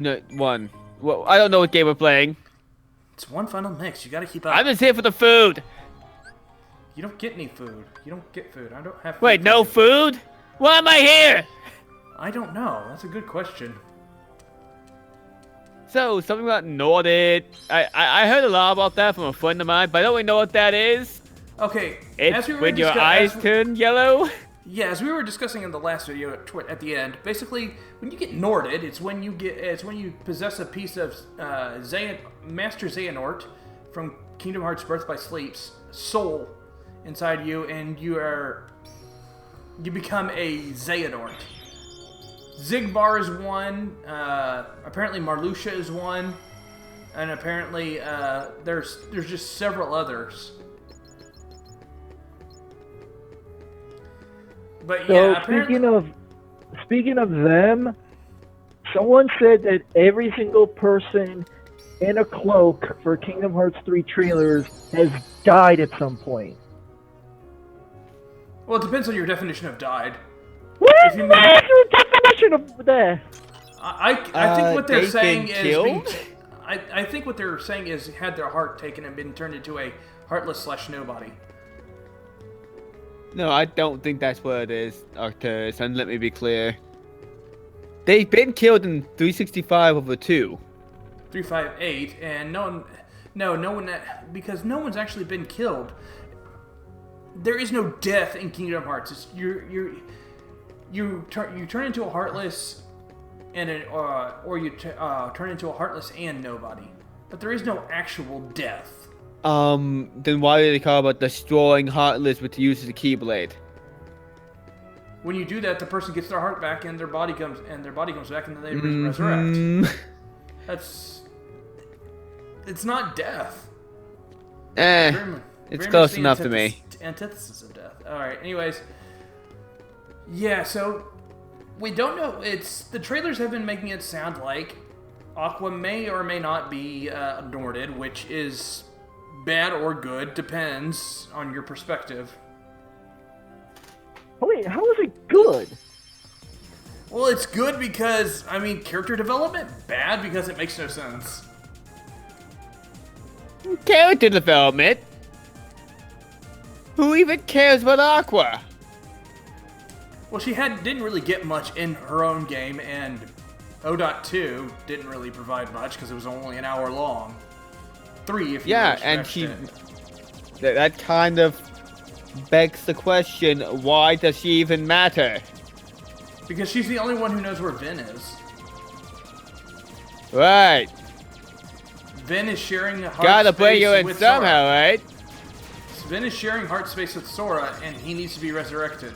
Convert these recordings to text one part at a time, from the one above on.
No, one. Well, I don't know what game we're playing. It's one final mix. You gotta keep up. I'm just here for the food. You don't get any food. You don't get food. I don't have food. Wait, for no you. food? Why am I here? I don't know. That's a good question. So, something about Norded. I heard a lot about that from a friend of mine, but I don't really know what that is. Okay, It's when your eyes turn yellow. Yeah, as we were discussing in the last video at the end, basically when you get Norded, it's when you possess a piece of Master Xehanort from Kingdom Hearts Birth by Sleep's soul inside you, and you become a Xehanort. Zigbar is one. Apparently Marluxia is one, and apparently there's just several others. But yeah, So apparently, speaking of them, someone said that every single person in a cloak for Kingdom Hearts 3 trailers has died at some point. well, it depends on your definition of died. What If is you the mean- actual definition of that? I think what they're they've saying been is killed? I think what they're saying is had their heart taken and been turned into a heartless / nobody. No, I don't think that's what it is, Arcturus, and let me be clear. They've been killed in 365 over 2. 358, and no one, because no one's actually been killed. There is no death in Kingdom Hearts. It's, you turn into a heartless, or you turn into a heartless and nobody. But there is no actual death. Then why do they call about destroying Heartless with the use of the Keyblade? When you do that, the person gets their heart back, and their body comes back, and then they resurrect. It's not death. Eh, Very it's much close the enough to me. Antithesis of death. All right. Anyways, yeah. So we don't know. The trailers have been making it sound like Aqua may or may not be Norded, which is bad or good, depends on your perspective. Wait, how is it good? Well, it's good because, I mean, character development. Bad because it makes no sense. Character development? Who even cares about Aqua? Well, she didn't really get much in her own game, and O.2 didn't really provide much because it was only an hour long. 3 if you Yeah, really and stretched she... That kind of begs the question, why does she even matter? Because she's the only one who knows where Vin is. Right. Vin is sharing heart Gotta space bring you in with somehow, Sora. right? Vin is sharing heart space with Sora, and he needs to be resurrected.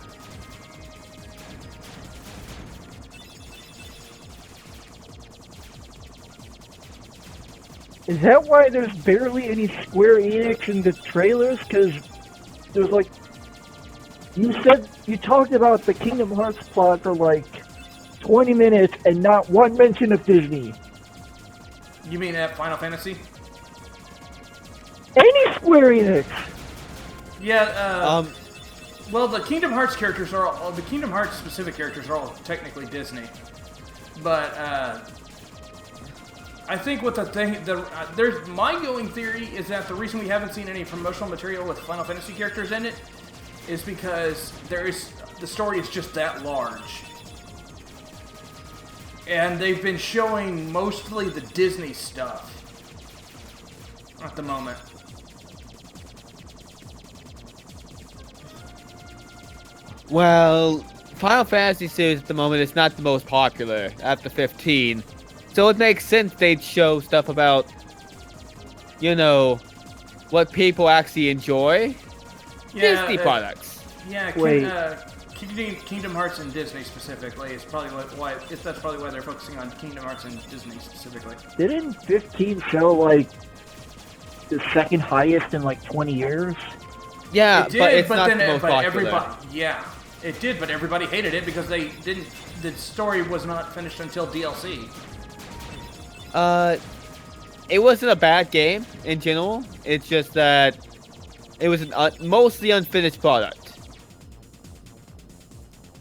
Is that why there's barely any Square Enix in the trailers? Because there's like... You talked about the Kingdom Hearts plot for like 20 minutes and not one mention of Disney. You mean at Final Fantasy? Any Square Enix! Yeah, well, the Kingdom Hearts characters are all, the Kingdom Hearts specific characters are all technically Disney. But, I think what there's my going theory is that the reason we haven't seen any promotional material with Final Fantasy characters in it is because the story is just that large. And they've been showing mostly the Disney stuff at the moment. Well, Final Fantasy series at the moment is not the most popular after 15. So it makes sense they'd show stuff about, you know, what people actually enjoy. Yeah, Disney products. Yeah, Wait. Kingdom Hearts and Disney specifically is probably that's probably why they're focusing on Kingdom Hearts and Disney specifically. Didn't 15 sell like the second highest in like 20 years? Yeah, It did, but it's not then the most popular. it did, but everybody hated it because the story was not finished until DLC. It wasn't a bad game in general. It's just that it was an mostly unfinished product.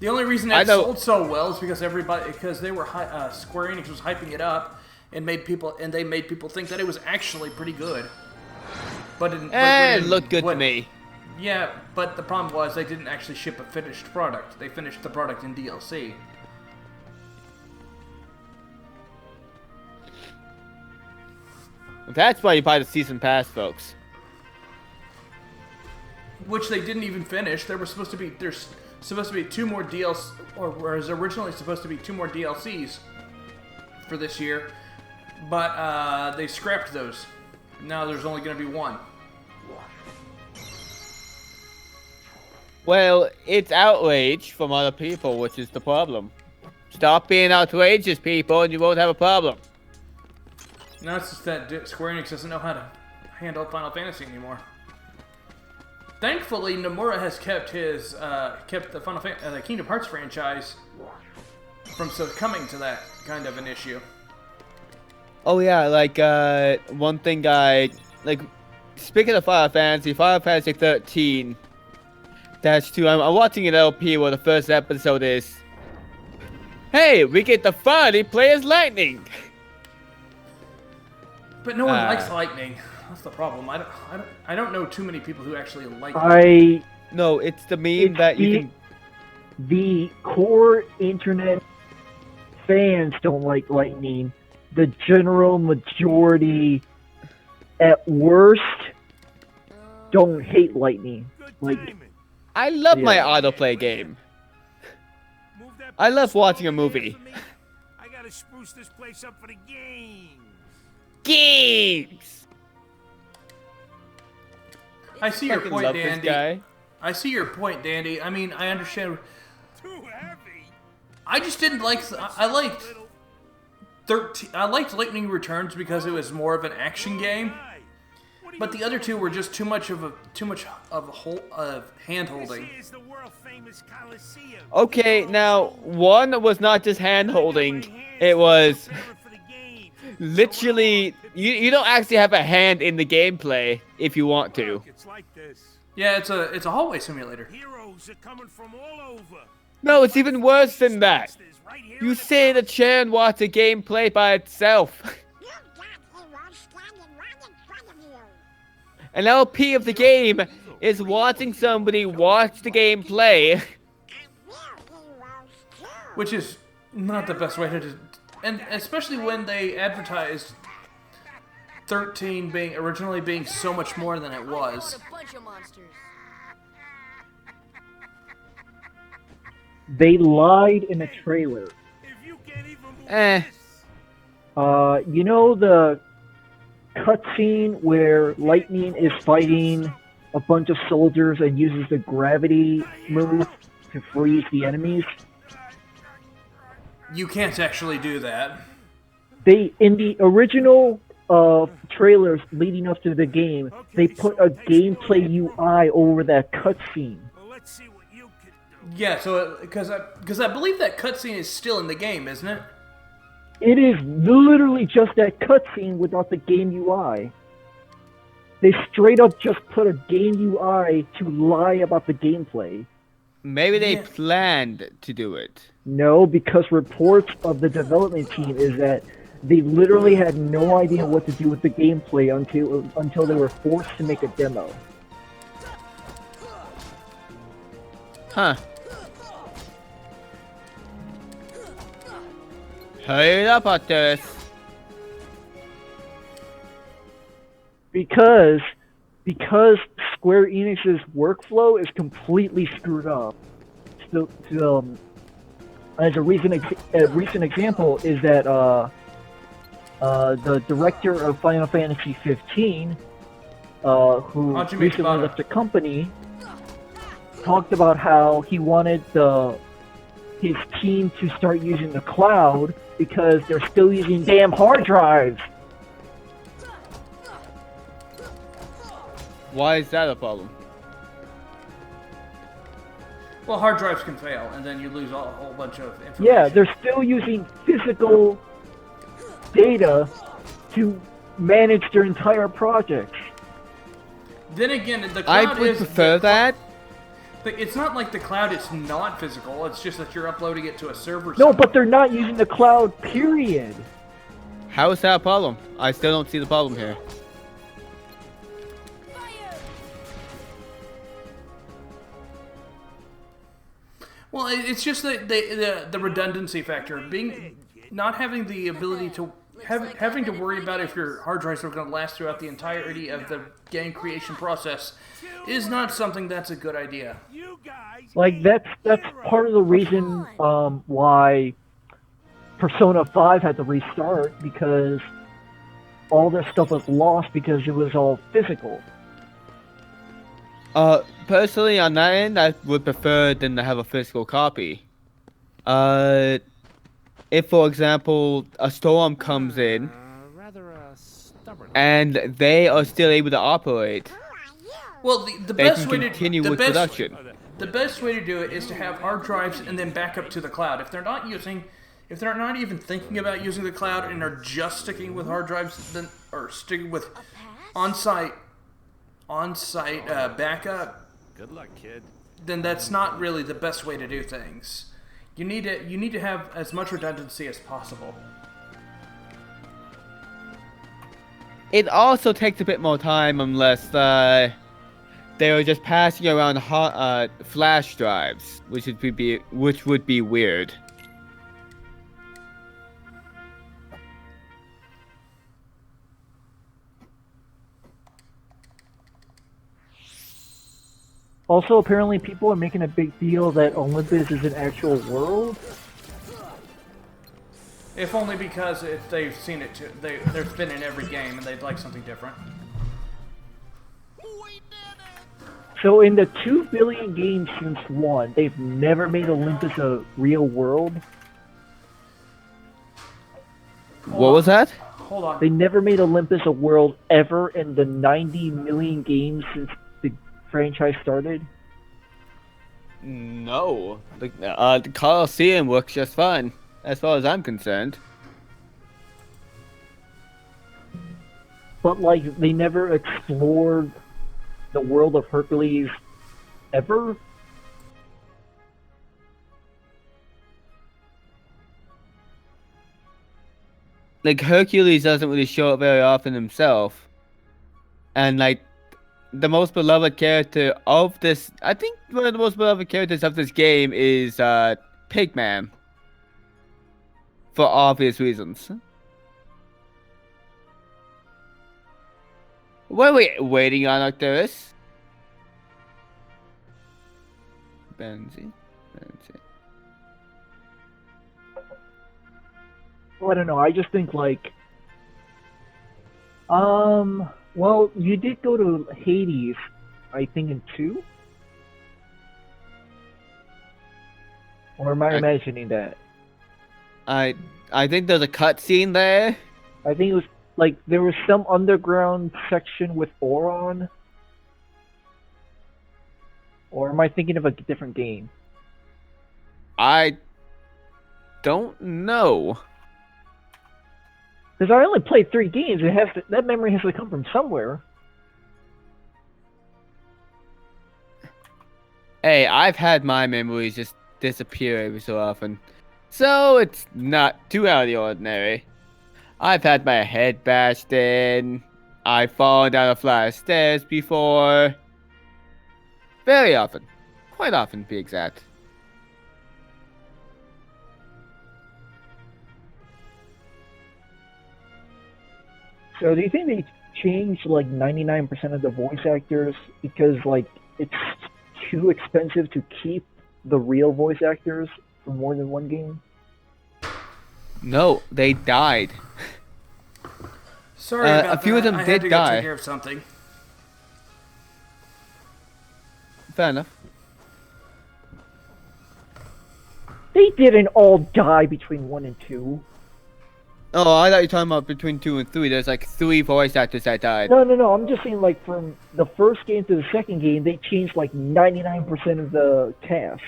The only reason it sold so well is because they were Square Enix was hyping it up and they made people think that it was actually pretty good. But it looked good to me. Yeah, but the problem was they didn't actually ship a finished product. They finished the product in DLC. That's why you buy the season pass, folks. Which they didn't even finish. There's supposed to be 2 more DLC, or was originally supposed to be 2 more DLCs for this year, but they scrapped those. Now there's only going to be 1. Well, it's outrage from other people, which is the problem. Stop being outrageous, people, and you won't have a problem. No, it's just that Square Enix doesn't know how to handle Final Fantasy anymore. Thankfully, Nomura has kept the Kingdom Hearts franchise from succumbing to that kind of an issue. Oh yeah, like one thing speaking of Final Fantasy 13. That's true. I'm watching an LP where the first episode is, hey, we get to finally play as Lightning. But no one likes Lightning. That's the problem. I don't know too many people who actually like it. No, it's the meme that you can... The core internet fans don't like Lightning. The general majority, at worst, don't hate Lightning. I love my autoplay game. I love watching a movie. I gotta spruce this place up for the games. Games! I see your point, Dandy. I see your point, Dandy. I mean, I understand. Too heavy. I just didn't like. I liked 13. I liked Lightning Returns because it was more of an action game. But the other 2 were just too much of hand holding. Okay, now 1 was not just hand holding. It was literally you don't actually have a hand in the gameplay if you want to. Yeah, it's a hallway simulator. Heroes are coming from all over. No, it's even worse than that. You sit in a chair and watch a game play by itself. An LP of the game is watching somebody watch the game play. Which is not the best way to do. And especially when they advertised 13 originally being so much more than it was. They lied in a trailer. You know the cutscene where Lightning is fighting a bunch of soldiers and uses the gravity move to freeze the enemies? You can't actually do that. In the original trailers leading up to the game, they put a gameplay UI over that cutscene. Yeah, so because I believe that cutscene is still in the game, isn't it? It is literally just that cutscene without the game UI. They straight up just put a game UI to lie about the gameplay. Maybe they planned to do it. No, because reports of the development team is that they literally had no idea what to do with the gameplay until they were forced to make a demo. Huh. Hurry up, Otters. Because Square Enix's workflow is completely screwed up. As a recent example is that the director of Final Fantasy 15, who recently left the company, talked about how he wanted his team to start using the cloud because they're still using damn hard drives. Why is that a problem? Well, hard drives can fail, and then you lose a whole bunch of information. Yeah, they're still using physical data to manage their entire projects. Then again, the cloud I would prefer that. It's not like the cloud is not physical. It's just that you're uploading it to a server. No, but they're not using the cloud. Period. How is that a problem? I still don't see the problem here. Well, it's just that the redundancy factor, not having the ability to having to worry about if your hard drives are going to last throughout the entirety of the game creation process is not something that's a good idea. Like that's part of the reason why Persona 5 had to restart, because all their stuff was lost because it was all physical. Personally, on that end, I would prefer them to have a physical copy. If, for example, a storm comes in, and they are still able to operate, well, the they best can way to continue with production. The best way to do it is to have hard drives and then back up to the cloud. If they're not even thinking about using the cloud and are just sticking with hard drives, or sticking with on-site backup. Good luck, kid. Then that's not really the best way to do things. You need to have as much redundancy as possible. It also takes a bit more time unless they are just passing around flash drives, which would be weird. Also, apparently people are making a big deal that Olympus is an actual world. If only because they've seen it too. They've been in every game and they'd like something different. So in the 2 billion games since 1, they've never made Olympus a real world? What was that? Hold on. They never made Olympus a world ever in the 90 million games since the franchise started? No. The Coliseum works just fine, as far as I'm concerned. But, like, they never explored the world of Hercules ever? Like, Hercules doesn't really show up very often himself. And, like, the most beloved character of this... I think one of the most beloved characters of this game is, Pigman. For obvious reasons. What are we waiting on, Arcturus? Benzie. Well, I don't know, I just think, like... well, you did go to Hades, I think in 2? Or am I imagining that? I think there's a cutscene there. I think it was, like, there was some underground section with Oron. Or am I thinking of a different game? I don't know. Because I only played 3 games, that memory has to come from somewhere. Hey, I've had my memories just disappear every so often. So it's not too out of the ordinary. I've had my head bashed in. I've fallen down a flight of stairs before. Very often. Quite often, to be exact. So do you think they changed like 99% of the voice actors because like it's too expensive to keep the real voice actors for more than one game? No, they died. Sorry about a few of them I did had to die. Go take care of something. Fair enough. They didn't all die between 1 and 2. Oh, I thought you were talking about between 2 and 3. There's like 3 voice actors that died. No, I'm just saying like from the first game to the second game, they changed like 99% of the cast.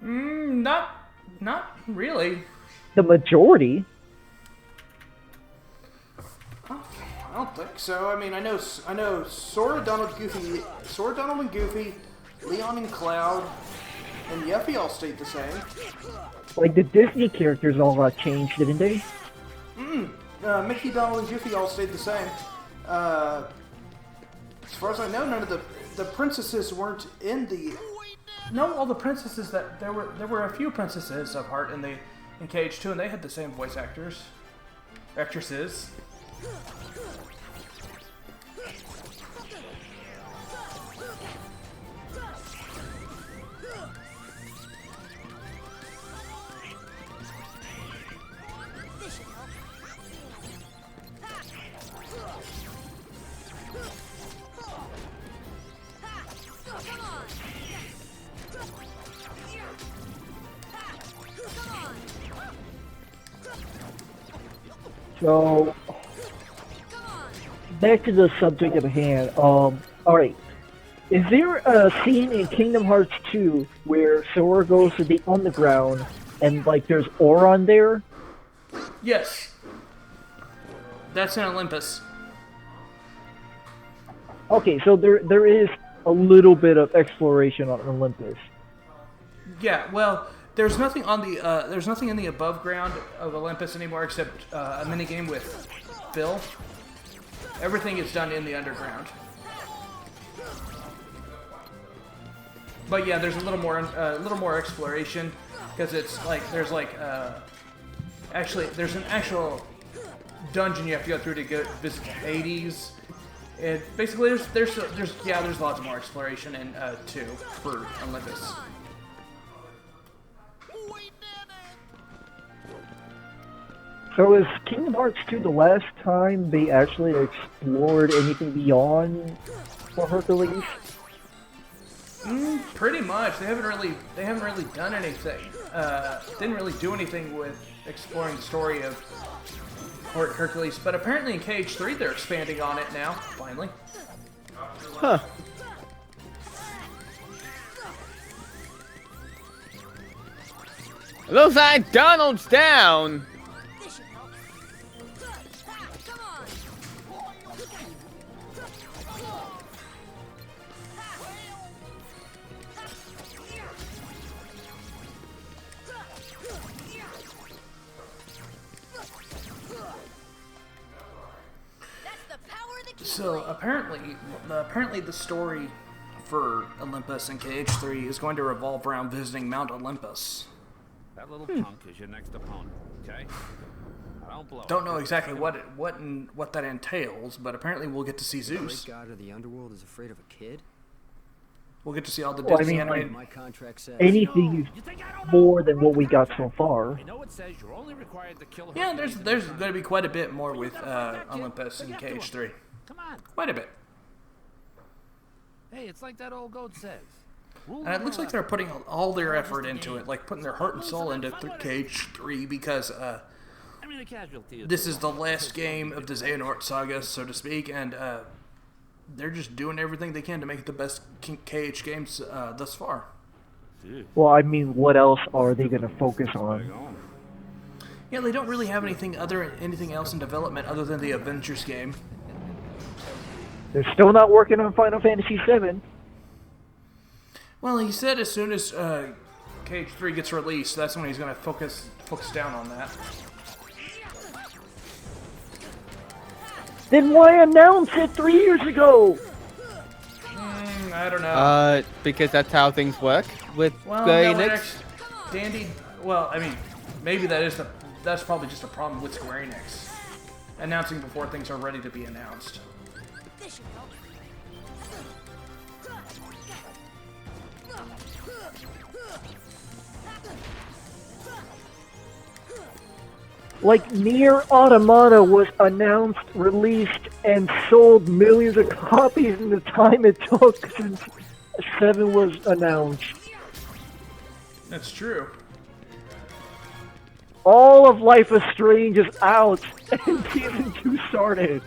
Not really. The majority? don't think so. I mean, I know Sora, Donald, and Goofy, Leon and Cloud, and Yuffie all stayed the same. Like, the Disney characters all got changed, didn't they? Mickey, Donald, and Goofy all stayed the same. As far as I know, none of the princesses weren't in the... No, all the princesses there were a few princesses of Heart in KH2, and they had the same voice actresses. So, back to the subject at hand. Alright. Is there a scene in Kingdom Hearts 2 where Sora goes to the underground and, like, there's Auron there? Yes. That's in Olympus. Okay, so there is a little bit of exploration on Olympus. Yeah, well, there's nothing in the above ground of Olympus anymore except a minigame with Phil. Everything is done in the underground. But yeah, there's a little more exploration because it's like there's an actual dungeon you have to go through to go visit Hades. And basically, there's lots more exploration in 2 for Olympus. So is Kingdom Hearts 2 the last time they actually explored anything beyond for Hercules? Pretty much. They haven't really done anything. Didn't really do anything with exploring the story of Hercules, but apparently in KH3 they're expanding on it now, finally. Huh. Looks like Donald's down. So apparently the story for Olympus and KH3 is going to revolve around visiting Mount Olympus. That little punk is your next opponent, okay? Don't know exactly what that entails, but apparently we'll get to see Zeus. The god of the underworld is afraid of a kid? We'll get to see all the Well, Disney I mean, animated. My contract says Anything more than what we got so far. I know it says you're only required to kill her. Yeah, there's going to be quite a bit more with Olympus and KH3. Come on. Quite a bit. Hey, it's like that old goat says. And it looks like they're putting all their effort into it, like putting their heart and soul into KH3 because this is the last game of the Xehanort saga, so to speak, and they're just doing everything they can to make it the best KH games thus far. Well, I mean, what else are they going to focus on? Yeah, they don't really have anything else in development other than the Avengers game. They're still not working on Final Fantasy VII. Well, he said as soon as KH3 gets released, that's when he's going to focus down on that. Then why announce it 3 years ago? I don't know. Because that's how things work with Well, Enix. Dandy. Well, I mean, maybe that's probably just a problem with Square Enix announcing before things are ready to be announced. Like, Nier Automata was announced, released, and sold millions of copies in the time it took since 7 was announced. That's true. All of Life is Strange is out, and Season 2 started.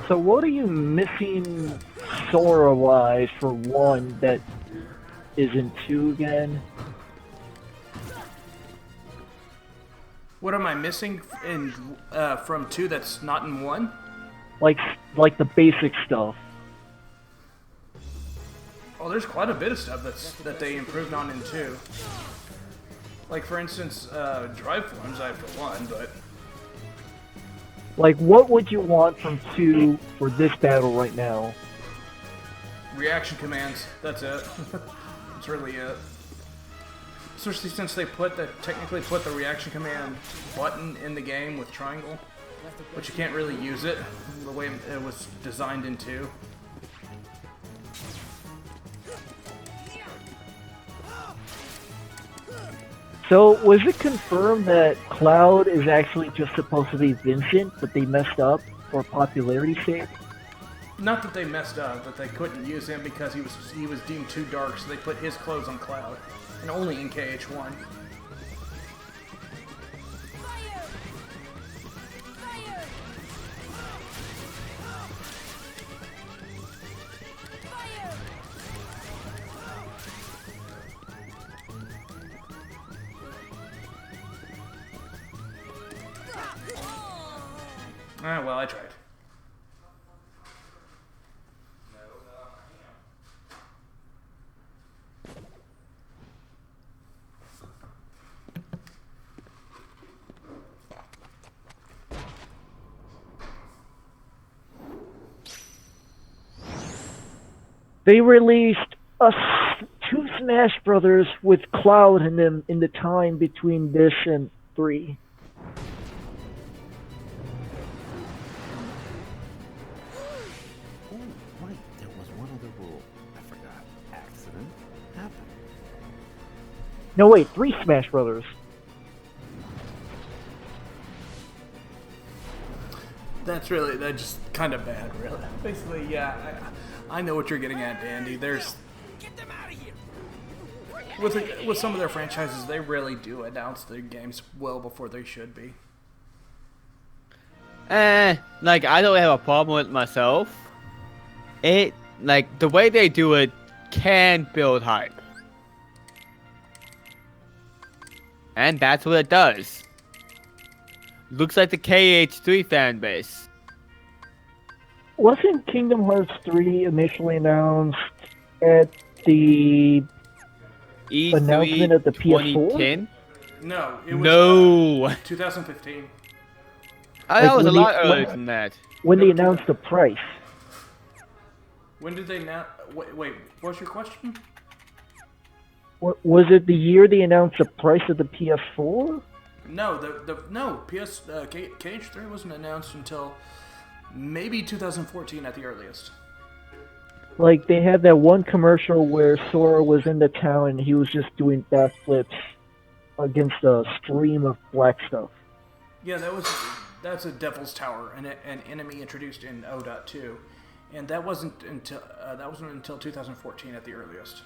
So what are you missing Sora-wise for 1 that is in 2 again? What am I missing in from 2 that's not in 1? Like the basic stuff. Oh, there's quite a bit of stuff that they improved on in 2. Like, for instance, drive forms, I for 1, but... Like, what would you want from 2 for this battle right now? Reaction commands, that's it. That's really it. Especially since they technically put the reaction command button in the game with triangle, but you can't really use it the way it was designed in 2. So, was it confirmed that Cloud is actually just supposed to be Vincent, but they messed up for popularity's sake? Not that they messed up, but they couldn't use him because he was deemed too dark, so they put his clothes on Cloud, and only in KH1. Ah, well, I tried. They released 2 Smash Brothers with Cloud in them in the time between this and 3. Right, there was one other rule. I forgot. Accident happened. No, wait, 3 Smash Brothers. That's just kind of bad, really. Basically, yeah, I know what you're getting at, Dandy. There's... Get them out of here! With some of their franchises, they really do announce their games well before they should be. Like, I don't have a problem with it myself. Like, the way they do it can build hype. And that's what it does. Looks like the KH3 fan base. Wasn't Kingdom Hearts 3 initially announced at the E3 announcement of the PS4? 2010? No, it was No. 2015. That was a when lot they- earlier when- than that. When they announced the price. When did they now? Wait, what's your question? Was it the year they announced the price of the PS4? No, KH3 wasn't announced until maybe 2014 at the earliest. Like, they had that one commercial where Sora was in the town and he was just doing backflips against a stream of black stuff. Yeah, that's a Devil's Tower, an enemy introduced in 0.2, and that wasn't until 2014 at the earliest.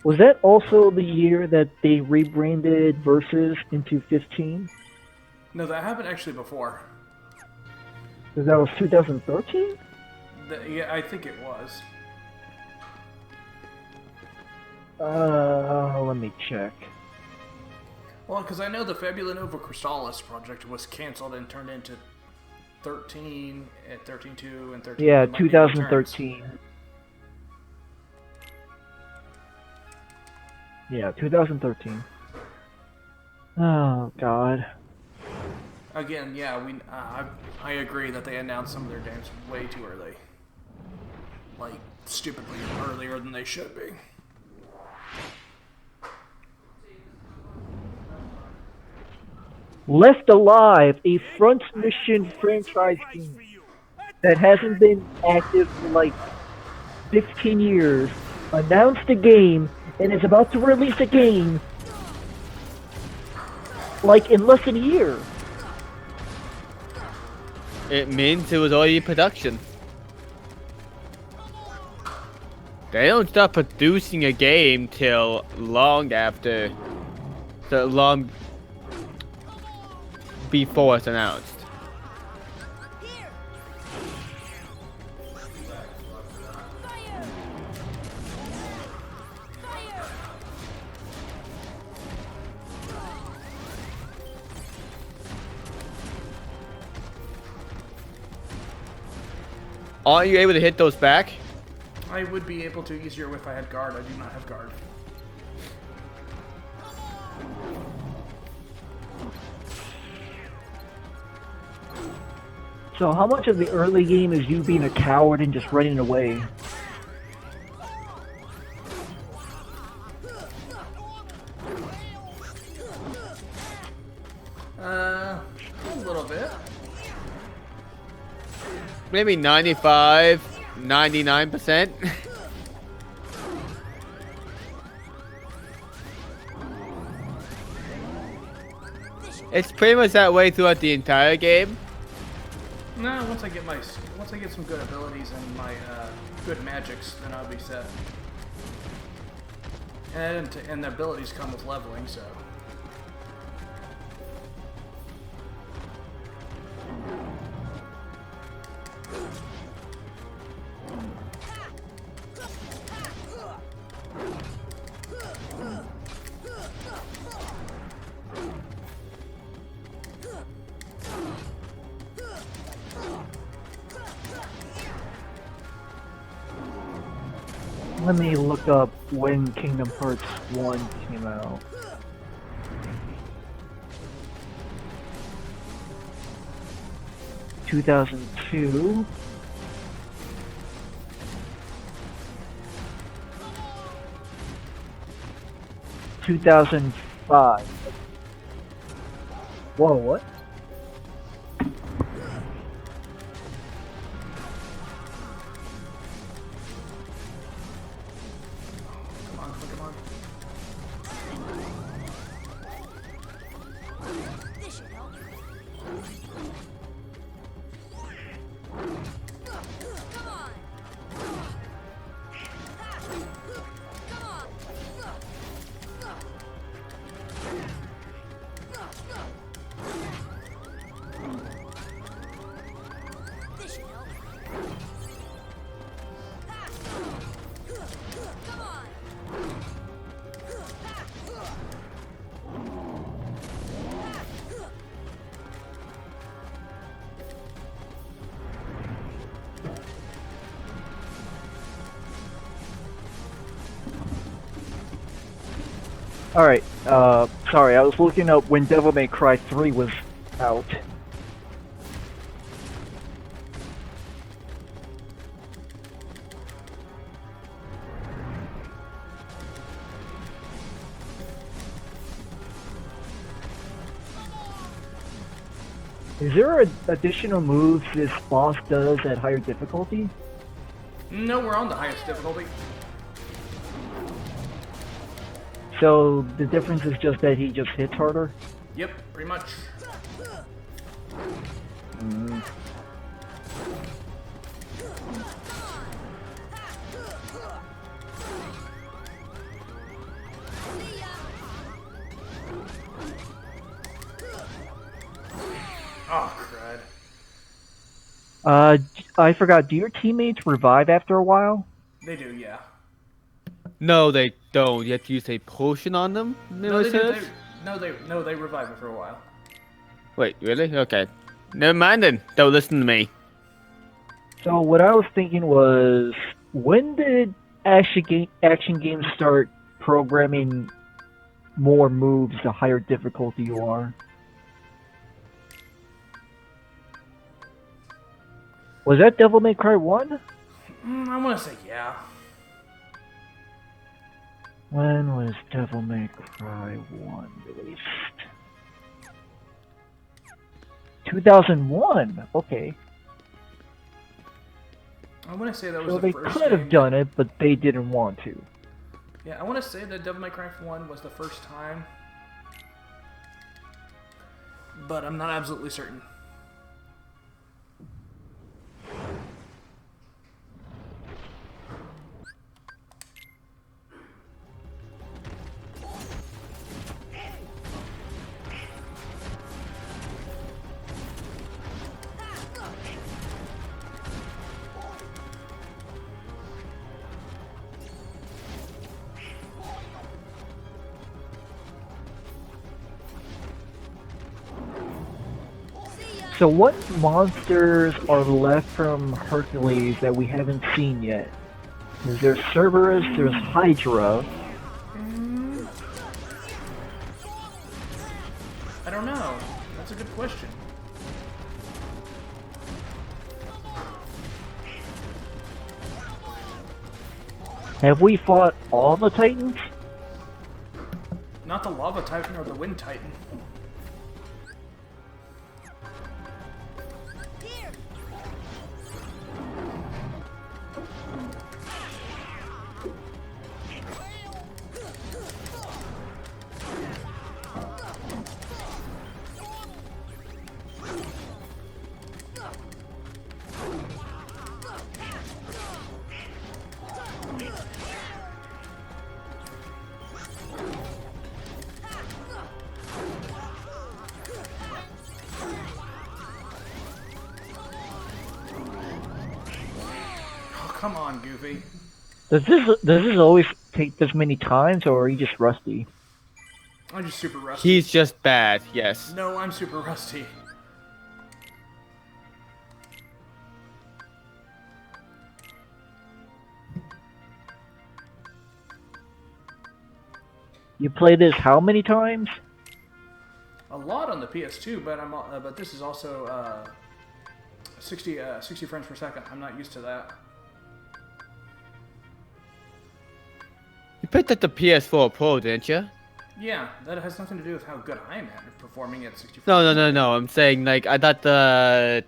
Was that also the year that they rebranded Versus into 15? No, that happened actually before. Because that was 2013? Yeah, I think it was. Let me check. Well, because I know the Fabula Nova Crystallis project was canceled and turned into 13 at 13.2 and 13. Yeah, 2013. Yeah, 2013. Oh, God. Again, yeah, I agree that they announced some of their games way too early. Like, stupidly earlier than they should be. Left Alive, a Front Mission franchise game that hasn't been active for like 15 years, announced a game and is about to release a game like in less than a year. It means it was already in production. They don't start producing a game till long after, long before it's announced. Aren't you able to hit those back? I would be able to easier if I had guard. I do not have guard. So how much of the early game is you being a coward and just running away? A little bit. Maybe 95, 99%. It's pretty much that way throughout the entire game. No, once I get some good abilities and my good magics, then I'll be set. And the abilities come with leveling, so. Let me look up when Kingdom Hearts 1 came out. (2002). 2005. Whoa, what? Alright, sorry, I was looking up when Devil May Cry 3 was out. Is there additional moves this boss does at higher difficulty? No, we're on the highest difficulty. So the difference is just that he just hits harder? Yep, pretty much. Oh, crud. I forgot, do your teammates revive after a while? They do, yeah. No, they don't. You have to use a potion on them. No, they do. They revive it for a while. Wait, really? Okay. Never mind then. Don't listen to me. So what I was thinking was, when did action games start programming more moves the higher difficulty you are? Was that Devil May Cry 1? I want to say yeah. When was Devil May Cry 1 released? 2001. Okay. I want to say that was so the they first could have game done it, but they didn't want to. Yeah, I want to say that Devil May Cry 1 was the first time, but I'm not absolutely certain. So what monsters are left from Hercules that we haven't seen yet? There's Cerberus, there's Hydra. I don't know. That's a good question. Have we fought all the Titans? Not the Lava Titan or the Wind Titan. Come on, Goofy. Does this always take this many times, or are you just rusty? I'm just super rusty. He's just bad, yes. No, I'm super rusty. You play this how many times? A lot on the PS2, but this is also 60 frames per second. I'm not used to that. You picked up the PS4 Pro, didn't you? Yeah, that has nothing to do with how good I am at performing at 60 frames. No. I'm saying, like, I thought the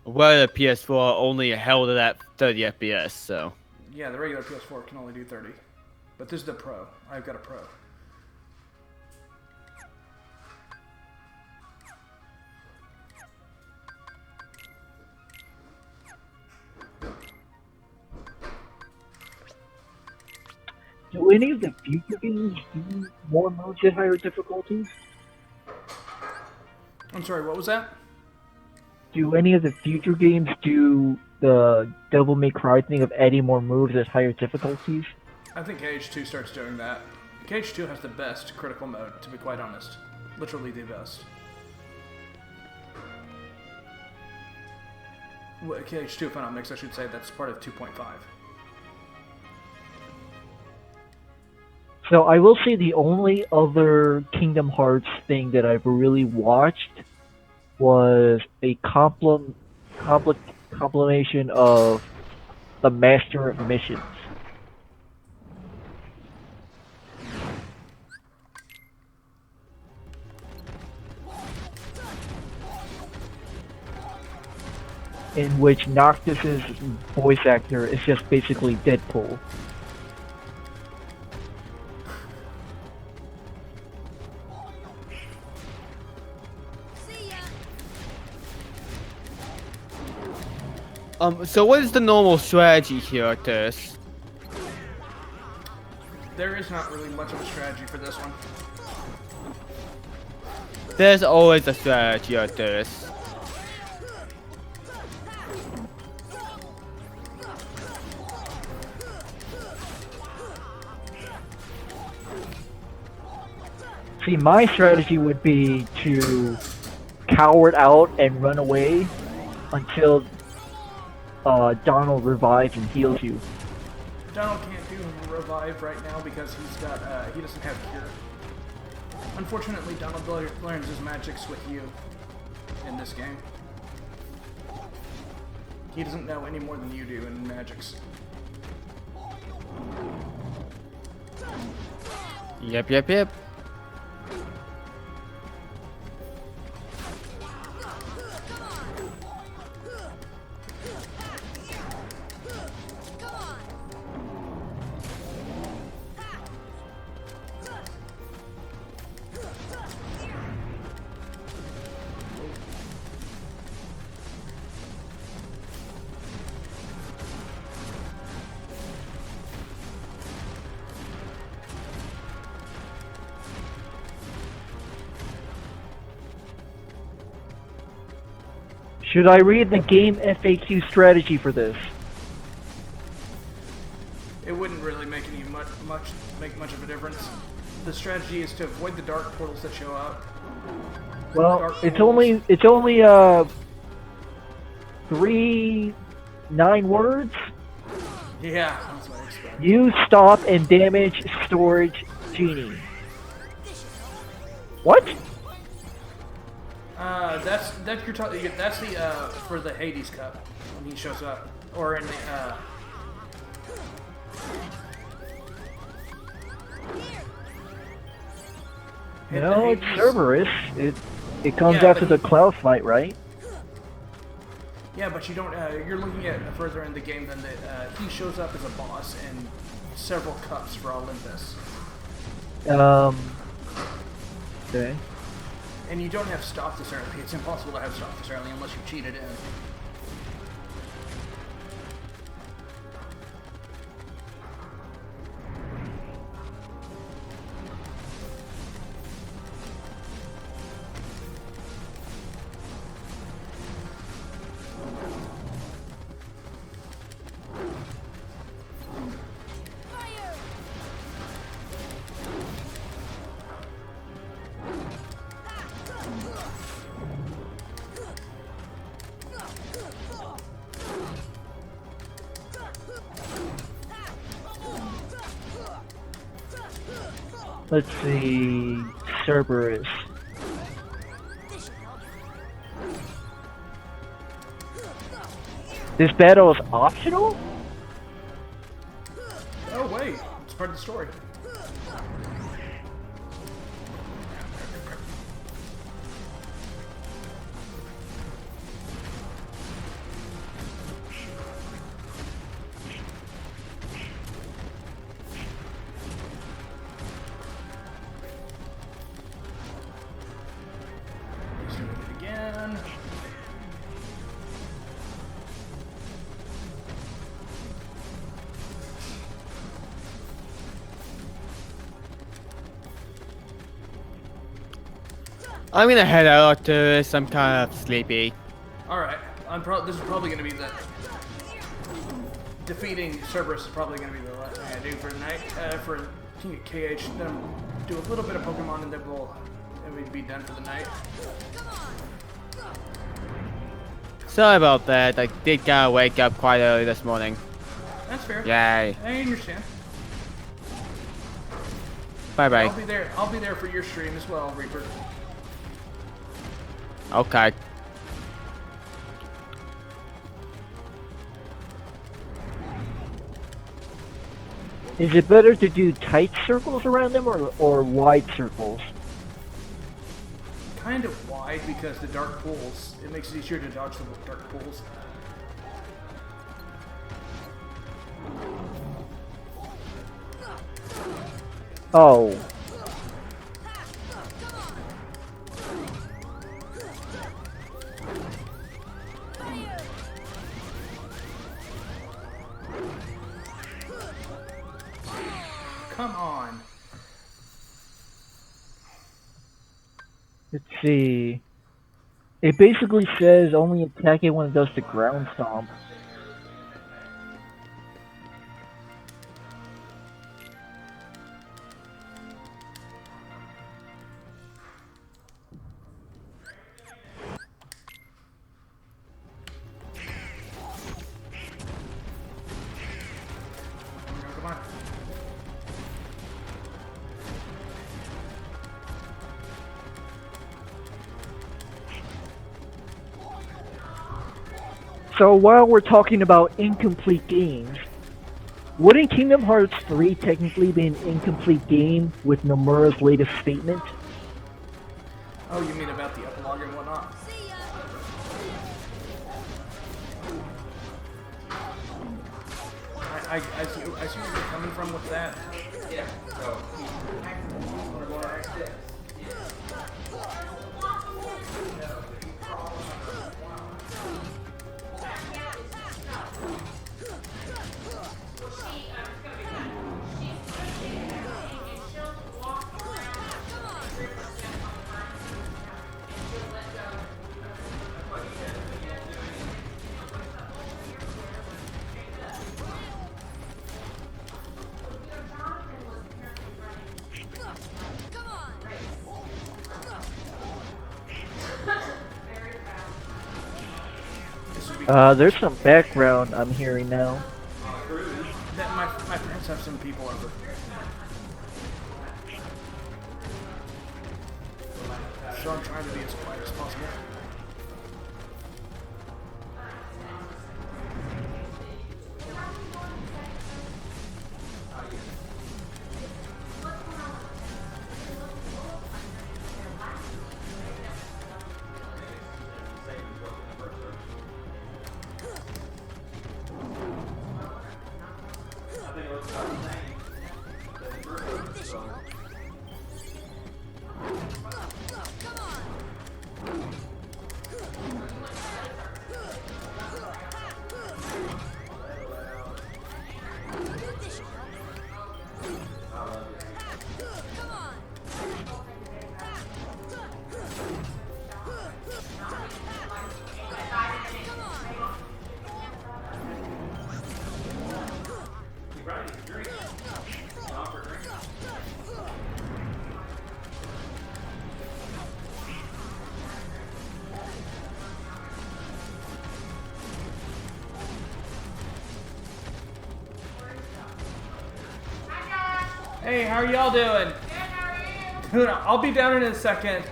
PS4 only held it at 30 FPS, so. Yeah, the regular PS4 can only do 30. But this is the Pro. I've got a Pro. Do any of the future games do more modes at higher difficulties? I'm sorry, what was that? Do any of the future games do the Devil May Cry thing of adding more moves at higher difficulties? I think KH2 starts doing that. KH2 has the best critical mode, to be quite honest. Literally the best. Well, KH2 Phenomics, I should say, that's part of 2.5. So I will say the only other Kingdom Hearts thing that I've really watched was a compilation of the Master of Missions. In which Noctis's voice actor is just basically Deadpool. So what is the normal strategy here at this? There is not really much of a strategy for this one. There's always a strategy at this. See, my strategy would be to cower out and run away until Donald revives and heals you. Donald can't do revive right now because he doesn't have cure. Unfortunately, Donald learns his magics with you in this game. He doesn't know any more than you do in magics. Yep. Should I read the game FAQ strategy for this? It wouldn't really make much of a difference. The strategy is to avoid the dark portals that show up, Well, it's only 9 words. Yeah, that's what I expect. You stop and damage storage genie. What? That's you're talking. That's the for the Hades Cup when he shows up, or in the No, it's Cerberus. It comes after the Klaus fight, right? Yeah, but you don't. You're looking at further in the game than that. He shows up as a boss in several cups for Olympus. Okay. And you don't have stock this early. It's impossible to have stock this early unless you cheated in. Let's see, Cerberus. This battle is optional? Oh wait, it's part of the story. I'm gonna head out to this. I'm kind of sleepy. Alright, this is probably going to be the... Defeating Cerberus is probably going to be the last thing I do for tonight. For King of KH, then do a little bit of Pokemon and then we'd be done for the night. Sorry about that. I did kind of wake up quite early this morning. That's fair. Yay. I understand. Bye bye. I'll be there for your stream as well, Reaper. Okay. Is it better to do tight circles around them or wide circles? Kind of wide because the dark pools, it makes it easier to dodge the dark pools. Oh. Come on. Let's see. It basically says only attack it when it does the ground stomp. Come on. So while we're talking about incomplete games, wouldn't Kingdom Hearts 3 technically be an incomplete game with Nomura's latest statement? Oh, you mean about the epilogue and whatnot? I see where you're coming from with that. Yeah. So. There's some background I'm hearing now. That my parents have some people over. So I'm trying to be as quiet as possible. Hey, how are y'all doing? Good, how are you? I'll be down in a second.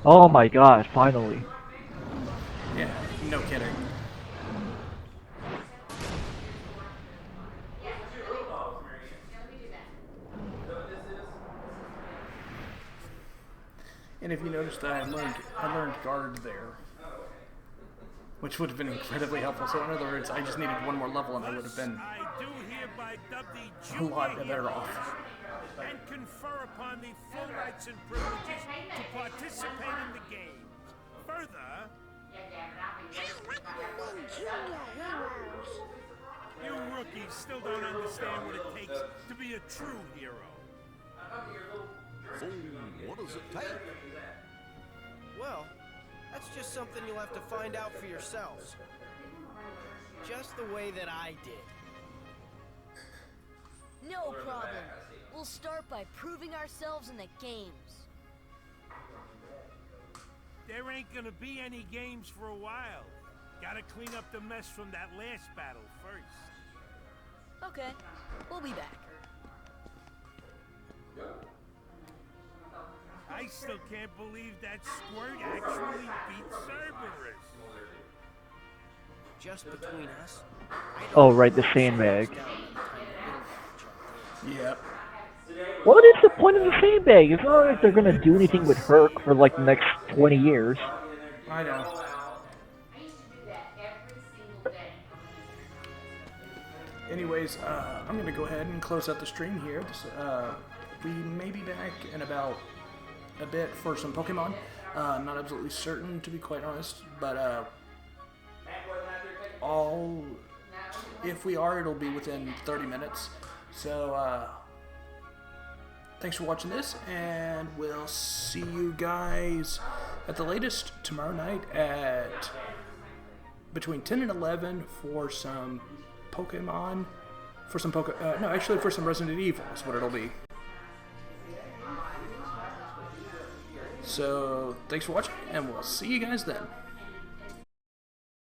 Oh my god, finally. Yeah, no kidding. And if you noticed, I learned guard there, which would have been incredibly helpful. So in other words, I just needed one more level, and I would have been a lot better off. And confer upon the full rights and privileges to participate in the games. Further, you rookies still don't understand what it takes to be a true hero. So, what does it take? Well, that's just something you'll have to find out for yourselves. Just the way that I did. No problem. We'll start by proving ourselves in the games. There ain't gonna be any games for a while. Gotta clean up the mess from that last battle first. Okay, we'll be back. I still can't believe that Squirt actually beat Cerberus. Just between us. Oh, right, the sandbag. Yep. What is the point of the sandbag? It's not like they're gonna do anything with Herc for like the next 20 years. I know. Anyways, I'm gonna go ahead and close out the stream here. We may be back in about a bit for some Pokemon. I'm not absolutely certain, to be quite honest, but if we are, it'll be within 30 minutes. So, thanks for watching this, and we'll see you guys at the latest tomorrow night at between 10 and 11 for some Pokemon, for some for some Resident Evil is what it'll be. So, thanks for watching, and we'll see you guys then.